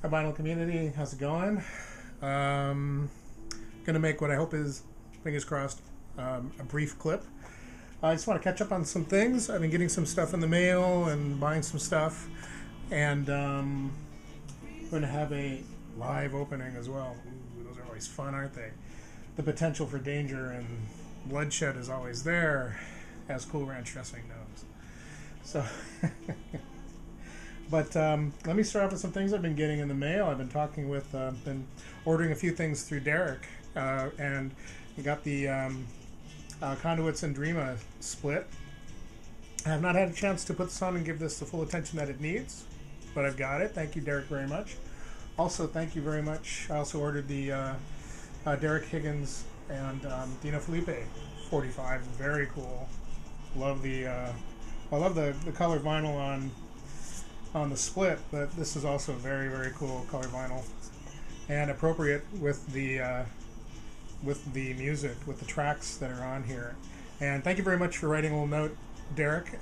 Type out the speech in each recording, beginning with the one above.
Vinyl community, how's it going? Gonna make what I hope is, fingers crossed, a brief clip. I just want to catch up on some things. I've been getting some stuff in the mail and buying some stuff, and going to have a live opening as well. Ooh, those are always fun, aren't they? The potential for danger and bloodshed is always there, as Cool Ranch Dressing knows. So. But let me start off with some things I've been getting in the mail. I've been talking with, been ordering a few things through Derek, and we got the Conduits InDreama split. I have not had a chance to put this on and give this the full attention that it needs, but I've got it. Thank you, Derek, very much. Also, thank you very much. I also ordered the Derek Higgins and Dino Felipe 45. Very cool. Love the I love the color vinyl on the split, but this is also very, very cool color vinyl and appropriate with the music, with the tracks that are on here. And thank you very much for writing a little note, Derek.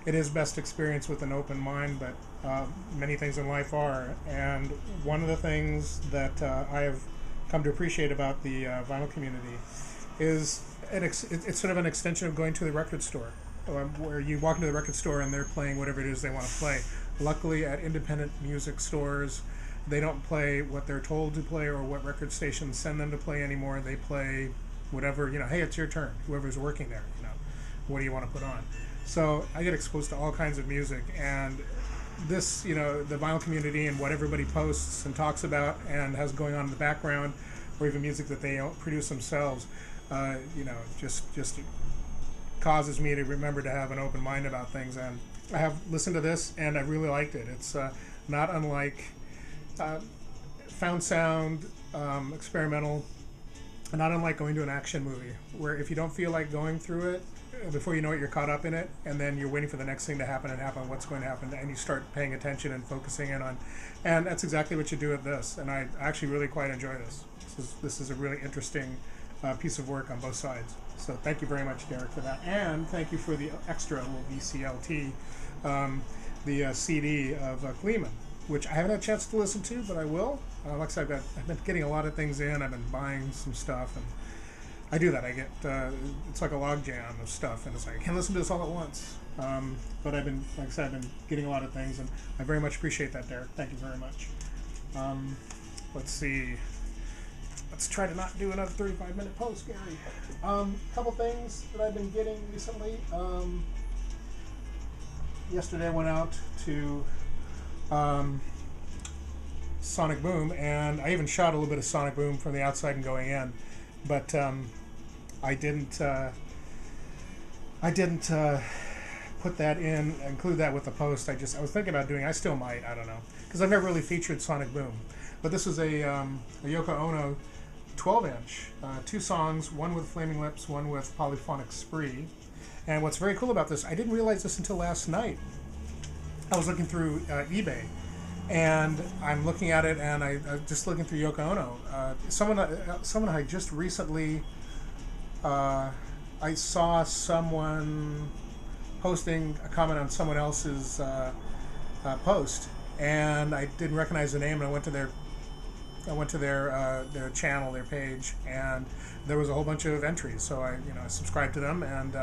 It is best experience with an open mind, but many things in life are. And one of the things that I have come to appreciate about the vinyl community is it's sort of an extension of going to the record store, where you walk into the record store and they're playing whatever it is they want to play. Luckily, at independent music stores, they don't play what they're told to play or what record stations send them to play anymore. They play whatever, hey, it's your turn. Whoever's working there, what do you want to put on? So I get exposed to all kinds of music, and this, the vinyl community and what everybody posts and talks about and has going on in the background, or even music that they produce themselves, just causes me to remember to have an open mind about things. And I have listened to this and I really liked it. It's not unlike found sound, experimental, and not unlike going to an action movie, where if you don't feel like going through it, before you know it, you're caught up in it, and then you're waiting for the next thing to happen, what's going to happen, and you start paying attention and focusing in on. And that's exactly what you do with this. And I actually really quite enjoy this. This is a really interesting piece of work on both sides. So thank you very much, Derek, for that. And thank you for the extra little VCLT, the CD of Kleeman, which I haven't had a chance to listen to, but I will. Like I said, I've been getting a lot of things in. I've been buying some stuff, and I do that. I get it's like a log jam of stuff, and it's like I can't listen to this all at once. But I've been, like I said, I've been getting a lot of things, and I very much appreciate that, Derek. Thank you very much. Let's see. Let's try to not do another 35-minute post, Gary. Couple things that I've been getting recently. Yesterday I went out to Sonic Boom, and I even shot a little bit of Sonic Boom from the outside and going in, but I didn't put that in, include that with the post. I was thinking about doing. I still might. I don't know, because I've never really featured Sonic Boom, but this is a Yoko Ono 12-inch, 2 songs, one with Flaming Lips, one with Polyphonic Spree. And what's very cool about this, I didn't realize this until last night. I was looking through eBay, and I'm looking at it, and I just looking through Yoko Ono. Someone I just recently, I saw someone posting a comment on someone else's post, and I didn't recognize the name, and I went to their channel, their page, and there was a whole bunch of entries. So I subscribed to them, and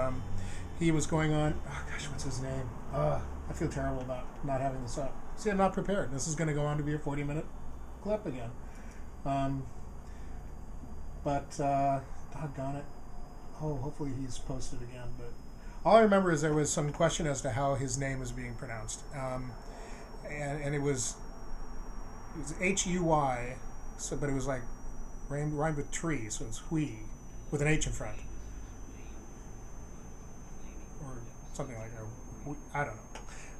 he was going on. Oh gosh, what's his name? I feel terrible about not having this up. See, I'm not prepared. This is going to go on to be a 40-minute clip again. But doggone it. Oh, hopefully he's posted again. But all I remember is there was some question as to how his name was being pronounced, and it was H-U-Y. So, but it was like rhymed with tree, so it's Hui with an H in front, or something like that. I don't know,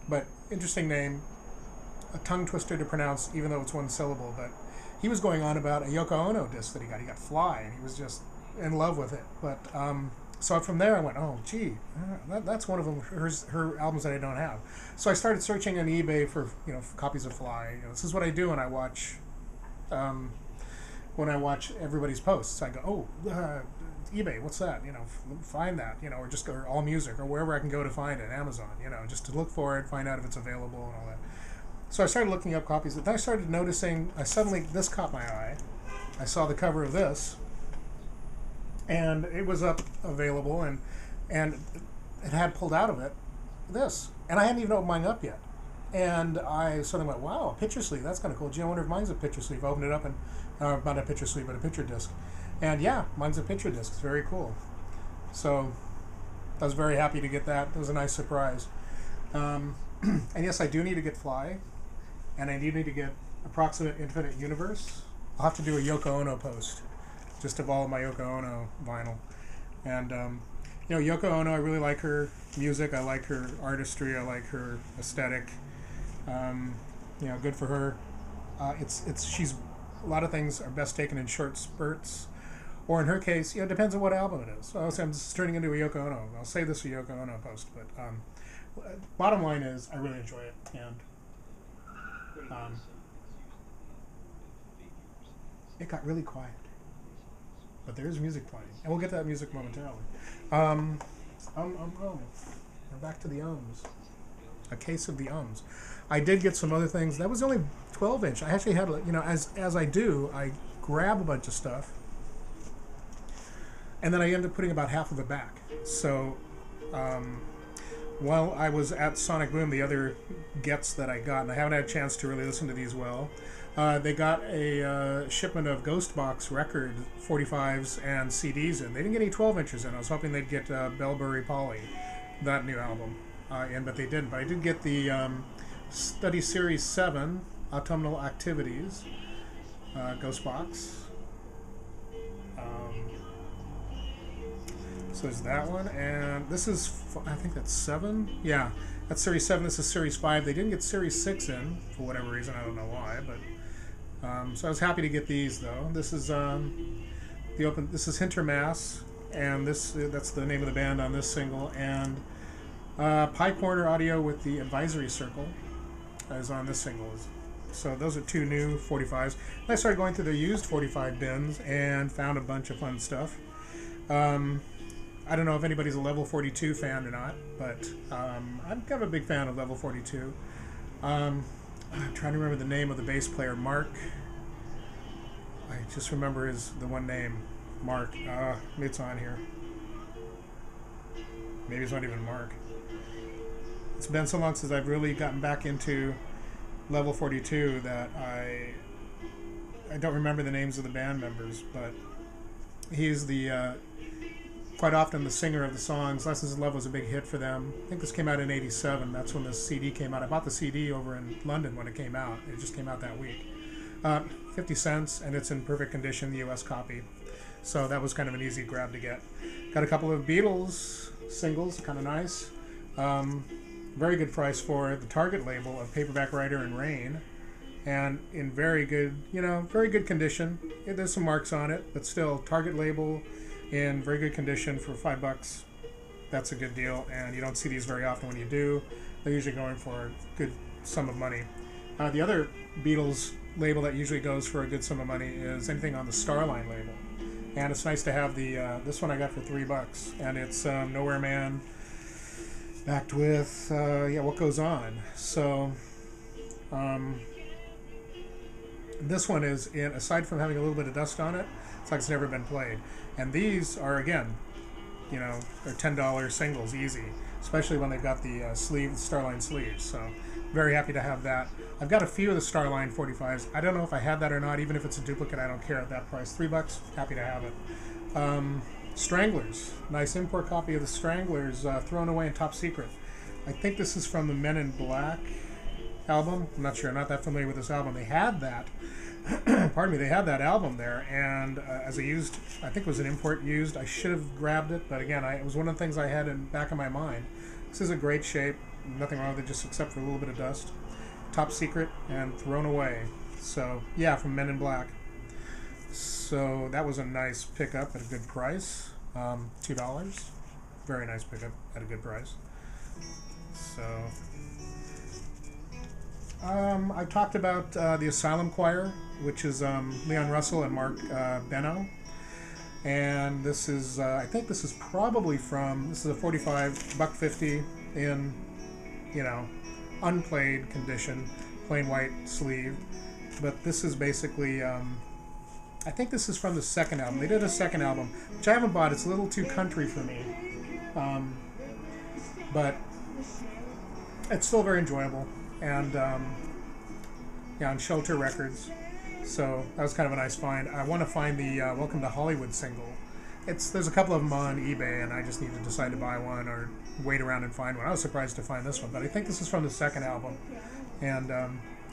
but interesting name, a tongue twister to pronounce, even though it's one syllable. But he was going on about a Yoko Ono disc that he got. He got Fly, and he was just in love with it. But so from there, I went, oh, gee, that's one of them. Her albums that I don't have. So I started searching on eBay for copies of Fly. This is what I do when I watch. When I watch everybody's posts, I go, oh, eBay, what's that? Find that, or just go, or All Music, or wherever I can go to find it, Amazon, just to look for it, find out if it's available and all that. So I started looking up copies. Then I started noticing, suddenly this caught my eye. I saw the cover of this, and it was up available, and it had pulled out of it this. And I hadn't even opened mine up yet. And I suddenly went, wow, a picture sleeve. That's kind of cool. Gee, I wonder if mine's a picture sleeve. I opened it up, and not a picture sleeve, but a picture disc. And yeah, mine's a picture disc. It's very cool. So I was very happy to get that. It was a nice surprise. And yes, I do need to get Fly, and I do need to get Approximate Infinite Universe. I'll have to do a Yoko Ono post, just of all of my Yoko Ono vinyl. And you know, Yoko Ono, I really like her music. I like her artistry. I like her aesthetic. You know, good for her. She's a lot of things are best taken in short spurts, or in her case, you know, it depends on what album it is. So I'm just turning into a Yoko Ono. I'll say this a Yoko Ono post, but bottom line is I really enjoy it, and it got really quiet, but there is music playing, and we'll get to that music momentarily. We're back to the ums. A case of the ums. I did get some other things. That was only 12-inch. I actually had, you know, as I do, I grab a bunch of stuff, and then I end up putting about half of it back. So while I was at Sonic Boom, the other gets that I got, and I haven't had a chance to really listen to these well, they got a shipment of Ghost Box record 45s and CDs in. They didn't get any 12-inches in. I was hoping they'd get Bellbury Polly, that new album, in, but they didn't. But I did get the Study Series 7, Autumnal Activities, Ghost Box. So there's that one, and this is, I think that's 7? Yeah, that's Series 7, this is Series 5. They didn't get Series 6 in, for whatever reason, I don't know why, but, so I was happy to get these, though. This is, this is Hintermass, and that's the name of the band on this single, and Pie Corner Audio with the Advisory Circle is on this single. So those are two new 45s. And I started going through the used 45 bins and found a bunch of fun stuff. I don't know if anybody's a Level 42 fan or not, but I'm kind of a big fan of Level 42. I'm trying to remember the name of the bass player, Mark. I just remember the one name, Mark. Maybe it's on here. Maybe it's not even Mark. It's been so long since I've really gotten back into Level 42 that I don't remember the names of the band members, but he's the quite often the singer of the songs. Lessons in Love was a big hit for them. I think this came out in '87. That's when this CD came out. I bought the CD over in London when it came out. It just came out that week. 50 cents, and it's in perfect condition, the US copy. So that was kind of an easy grab to get. Got a couple of Beatles singles, kind of nice. Very good price for the Target label of Paperback Writer and Rain, and in very good, very good condition. There's some marks on it, but still Target label in very good condition for $5. That's a good deal, and you don't see these very often. When you do, they're usually going for a good sum of money. The other Beatles label that usually goes for a good sum of money is anything on the Starline label, and it's nice to have the this one I got for $3, and it's Nowhere Man backed with What Goes On. So this one is aside from having a little bit of dust on it, it's like it's never been played. And these are, again, they're $10 singles easy, especially when they've got the Starline sleeves. So very happy to have that. I've got a few of the Starline 45s. I don't know if I had that or not. Even if it's a duplicate, I don't care at that price. $3, happy to have it. Stranglers, nice import copy of the Stranglers, Thrown Away in Top Secret. I think this is from the Men in Black album. I'm not sure. I'm not that familiar with this album. They had that. Pardon me. They had that album there, and as a used, I think it was an import used. I should have grabbed it, but again, it was one of the things I had in the back of my mind. This is a great shape. Nothing wrong with it, just except for a little bit of dust. Top Secret and Thrown Away. So yeah, from Men in Black. So that was a nice pickup at a good price. $2. Very nice pickup at a good price. So I talked about the Asylum Choir, which is Leon Russell and Mark Benno. And this is, I think this is probably this is a 45, $1.50 in, unplayed condition. plain white sleeve. But this is basically, I think this is from the second album. They did a second album, which I haven't bought. It's a little too country for me. But it's still very enjoyable. And yeah, on Shelter Records. So that was kind of a nice find. I want to find the Welcome to Hollywood single. There's a couple of them on eBay, and I just need to decide to buy one or wait around and find one. I was surprised to find this one, but I think this is from the second album. And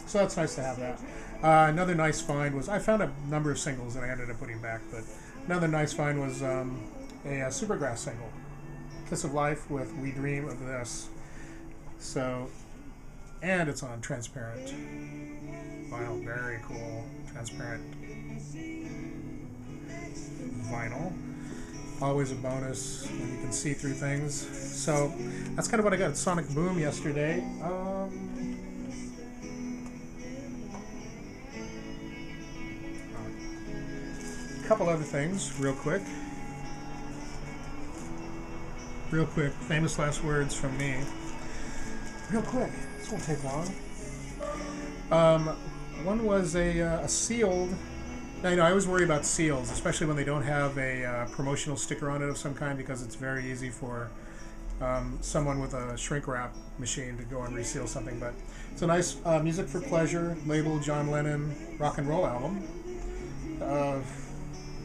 so that's nice to have that. Another nice find was, I found a number of singles that I ended up putting back, but another nice find was a Supergrass single, Kiss of Life with We Dream of This. So, and it's on transparent vinyl, very cool, transparent vinyl. Always a bonus when you can see through things. So that's kind of what I got at Sonic Boom yesterday. A couple other things, real quick. Famous last words from me. Real quick. This won't take long. One was a sealed. Now, I always worry about seals, especially when they don't have a promotional sticker on it of some kind, because it's very easy for someone with a shrink wrap machine to go and reseal something. But it's a nice Music for Pleasure label, John Lennon rock and roll album.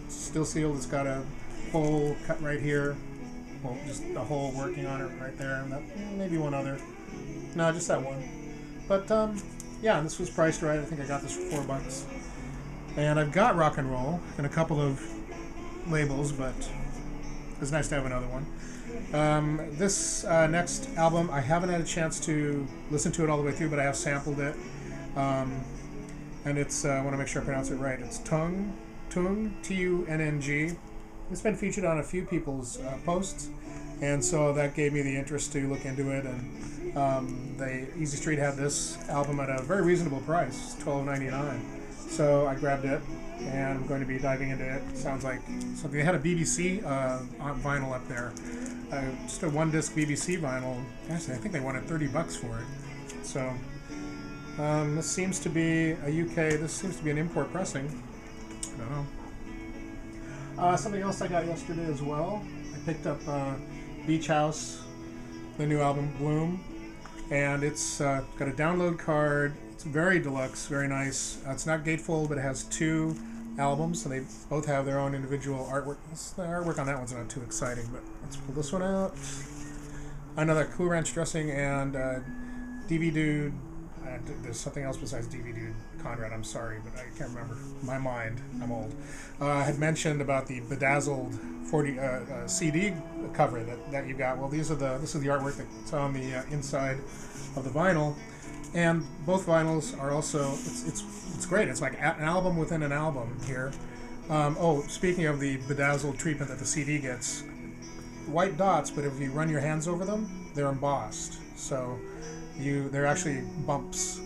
Still sealed. It's got a hole cut right here. Well, just a hole working on it right there, and that, maybe one other. No, just that one. But yeah, this was priced right. I think I got this for $4. And I've got rock and roll in a couple of labels, but it's nice to have another one. This next album, I haven't had a chance to listen to it all the way through, but I have sampled it. And it's, I want to make sure I pronounce it right. It's Tunng, Tunng. It's been featured on a few people's posts, and so that gave me the interest to look into it. And Easy Street had this album at a very reasonable price, $12.99. So I grabbed it, and I'm going to be diving into it. Sounds like something. They had a BBC vinyl up there, just a one-disc BBC vinyl. Actually, I think they wanted $30 for it. So this seems to be a UK. This seems to be an import pressing. I don't know. Something else I got yesterday as well. I picked up Beach House, the new album Bloom, and it's got a download card. It's very deluxe, very nice. It's not gatefold, but it has 2 albums, and they both have their own individual artwork. The artwork on that one's not too exciting, but let's pull this one out. Another Cool Ranch Dressing and DV Dude. There's something else besides DV Dude Conrad. I'm sorry, but I can't remember. My mind, I'm old. I had mentioned about the bedazzled 40 CD cover that you got. Well, this is the artwork that's on the inside of the vinyl. And both vinyls are also, it's great. It's like an album within an album here. Speaking of the bedazzled treatment that the CD gets, white dots, but if you run your hands over them, they're embossed. So they're actually bumps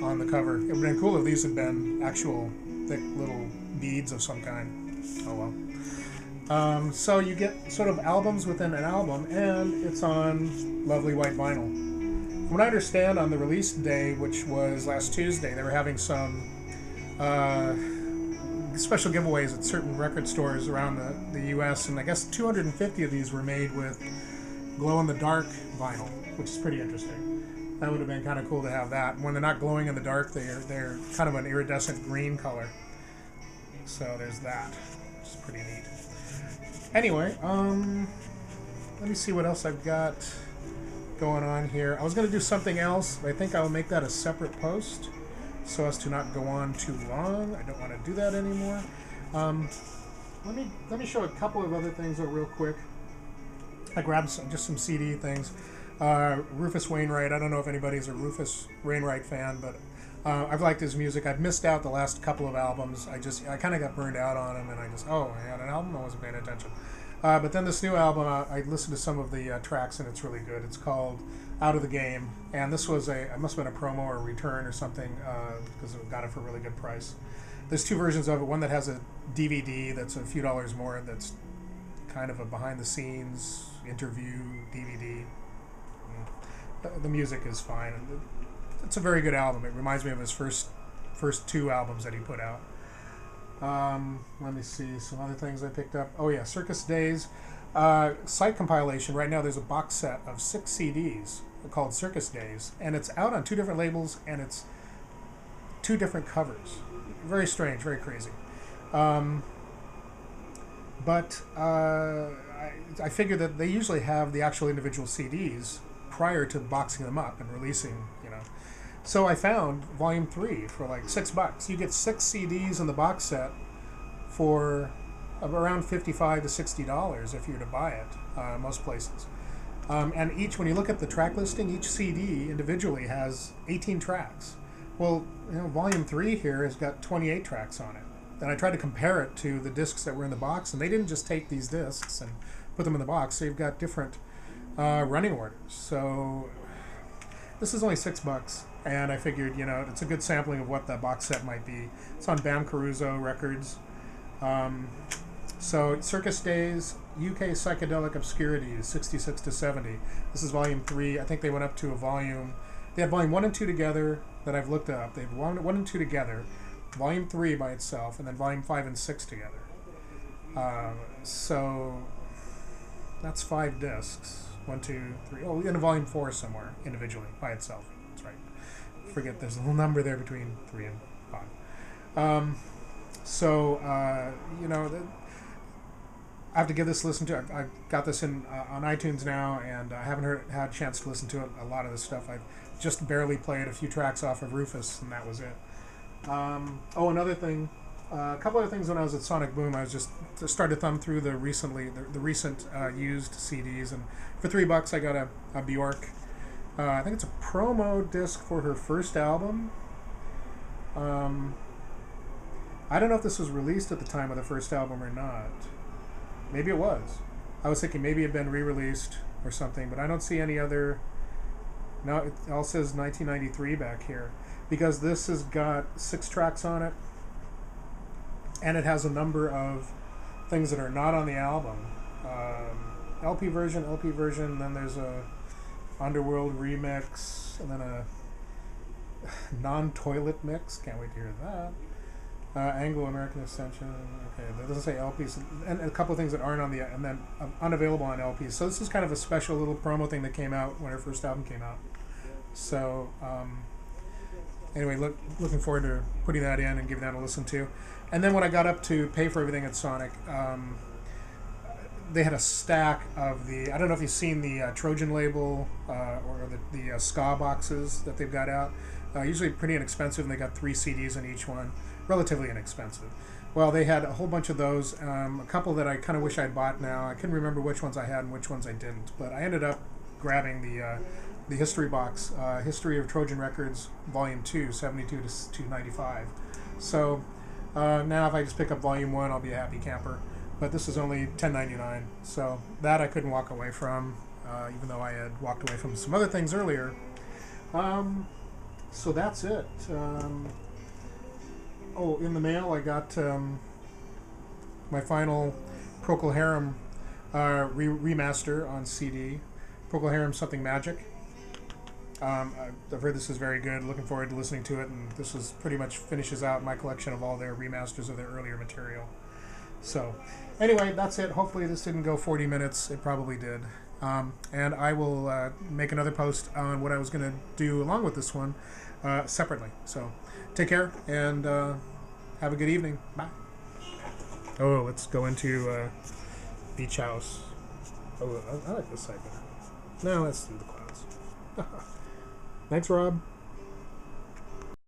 on the cover. It would have been cool if these had been actual thick little beads of some kind. Oh well. So you get sort of albums within an album, and it's on lovely white vinyl. From what I understand, on the release day, which was last Tuesday, they were having some special giveaways at certain record stores around the U.S., and I guess 250 of these were made with glow-in-the-dark vinyl, which is pretty interesting. That would have been kind of cool to have that. When they're not glowing in the dark, they're kind of an iridescent green color. So there's that, which is pretty neat. Anyway, let me see what else I've got going on here. I was going to do something else, but I think I'll make that a separate post so as to not go on too long. I don't want to do that anymore. Let me show a couple of other things real quick. I grabbed just some CD things. Rufus Wairight. I don't know if anybody's a Rufus Wairight fan, but I've liked his music. I've missed out the last couple of albums. I kind of got burned out on him, and I had an album. I wasn't paying attention. But then this new album, I listened to some of the tracks, and it's really good. It's called Out of the Game, and this was it must have been a promo or a return or something, because I got it for a really good price. There's 2 versions of it. One that has a DVD that's a few dollars more, that's kind of a behind-the-scenes interview DVD. The music is fine. it's a very good album. It reminds me of his first two albums that he put out. Let me see some other things I picked up. Oh yeah, Circus Days site compilation. Right now there's a box set of 6 CDs called Circus Days, and it's out on 2 different labels, and it's 2 different covers. Very strange, very crazy. But I figured that they usually have the actual individual CDs prior to boxing them up and releasing, you know. So I found Volume 3 for like $6. You get 6 CDs in the box set for around $55 to $60 if you were to buy it, most places. And when you look at the track listing, each CD individually has 18 tracks. Well, you know, Volume 3 here has got 28 tracks on it. And I tried to compare it to the discs that were in the box, and they didn't just take these discs and put them in the box. They've got different running orders. So this is only $6, and I figured, you know, it's a good sampling of what the box set might be. It's on Bam Caruso Records. So Circus Days, UK Psychedelic Obscurities, 66 to 70. This is Volume 3. I think they went up to a volume. They have Volume 1 and 2 together that I've looked up. They have 1 and 2 together, Volume 3 by itself, and then Volume 5 and 6 together. So that's 5 discs. 1, 2, 3. Oh, in a Volume 4 somewhere individually by itself. That's right. Forget there's a little number there between 3 and 5. You know, I have to give this a listen to. I've got this on iTunes now, and I haven't had a chance to listen to it. A lot of this stuff I've just barely played a few tracks off of Rufus, and that was it. Another thing, a couple other things when I was at Sonic Boom, I was just started to thumb through the recent used CDs, and for $3 I got a Bjork. I think it's a promo disc for her first album. I don't know if this was released at the time of the first album or not. Maybe it was. I was thinking maybe it had been re-released or something, but I don't see any other. No, it all says 1993 back here, because this has got 6 tracks on it, and it has a number of things that are not on the album. LP version, then there's a Underworld remix, and then a non-toilet mix. Can't wait to hear that. Anglo-American Ascension. Okay, that doesn't say LPs, and a couple of things that aren't on the, and then unavailable on LPs. So this is kind of a special little promo thing that came out when her first album came out. So anyway, looking forward to putting that in and giving that a listen to. And then when I got up to pay for everything at Sonic, they had a stack of the, I don't know if you've seen the Trojan label or the ska boxes that they've got out. Usually pretty inexpensive, and they got 3 CDs in each one. Relatively inexpensive. Well, they had a whole bunch of those. A couple that I kind of wish I'd bought now. I couldn't remember which ones I had and which ones I didn't. But I ended up grabbing the history box, History of Trojan Records, Volume 2, 72 to 295. So now if I just pick up Volume 1, I'll be a happy camper. But this is only $10.99. So that I couldn't walk away from, even though I had walked away from some other things earlier. So that's it. In the mail I got my final Procol Harum remaster on CD. Procol Harum Something Magic. I've heard this is very good. Looking forward to listening to it, and this is pretty much finishes out my collection of all their remasters of their earlier material. So anyway, that's it. Hopefully this didn't go 40 minutes. It probably did. And I will make another post on what I was going to do along with this one separately. So take care, and have a good evening. Bye. Oh, let's go into Beach House. Oh, I like this side better. No, let's do the clouds. Thanks, Rob.